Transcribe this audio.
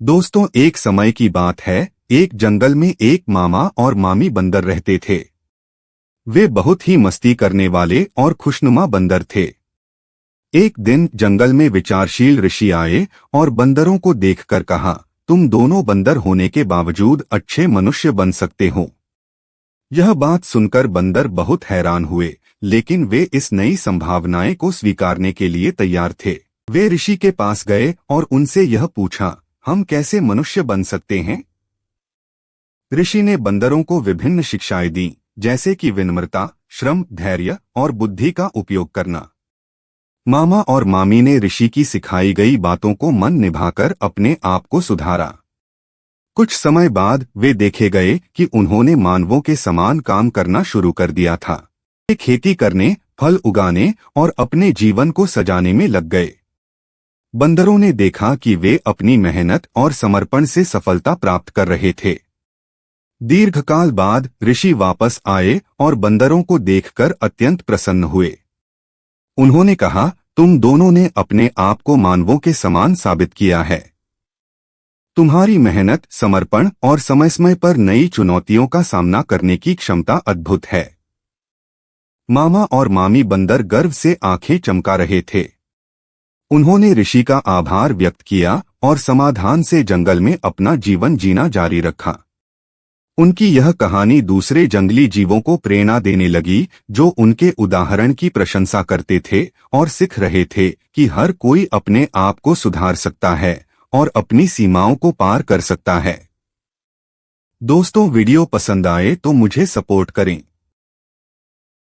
दोस्तों, एक समय की बात है। एक जंगल में एक मामा और मामी बंदर रहते थे। वे बहुत ही मस्ती करने वाले और खुशनुमा बंदर थे। एक दिन जंगल में विचारशील ऋषि आए और बंदरों को देखकर कहा, तुम दोनों बंदर होने के बावजूद अच्छे मनुष्य बन सकते हो। यह बात सुनकर बंदर बहुत हैरान हुए, लेकिन वे इस नई संभावनाएं को स्वीकारने के लिए तैयार थे। वे ऋषि के पास गए और उनसे यह पूछा, हम कैसे मनुष्य बन सकते हैं? ऋषि ने बंदरों को विभिन्न शिक्षाएं दी, जैसे कि विनम्रता, श्रम, धैर्य और बुद्धि का उपयोग करना। मामा और मामी ने ऋषि की सिखाई गई बातों को मन निभाकर अपने आप को सुधारा। कुछ समय बाद वे देखे गए कि उन्होंने मानवों के समान काम करना शुरू कर दिया था। वे खेती करने, फल उगाने और अपने जीवन को सजाने में लग गए। बंदरों ने देखा कि वे अपनी मेहनत और समर्पण से सफलता प्राप्त कर रहे थे। दीर्घकाल बाद ऋषि वापस आए और बंदरों को देखकर अत्यंत प्रसन्न हुए। उन्होंने कहा, तुम दोनों ने अपने आप को मानवों के समान साबित किया है। तुम्हारी मेहनत, समर्पण और समय समय पर नई चुनौतियों का सामना करने की क्षमता अद्भुत है। मामा और मामी बंदर गर्व से आंखें चमका रहे थे। उन्होंने ऋषि का आभार व्यक्त किया और समाधान से जंगल में अपना जीवन जीना जारी रखा। उनकी यह कहानी दूसरे जंगली जीवों को प्रेरणा देने लगी, जो उनके उदाहरण की प्रशंसा करते थे और सीख रहे थे कि हर कोई अपने आप को सुधार सकता है और अपनी सीमाओं को पार कर सकता है। दोस्तों, वीडियो पसंद आए तो मुझे सपोर्ट करें।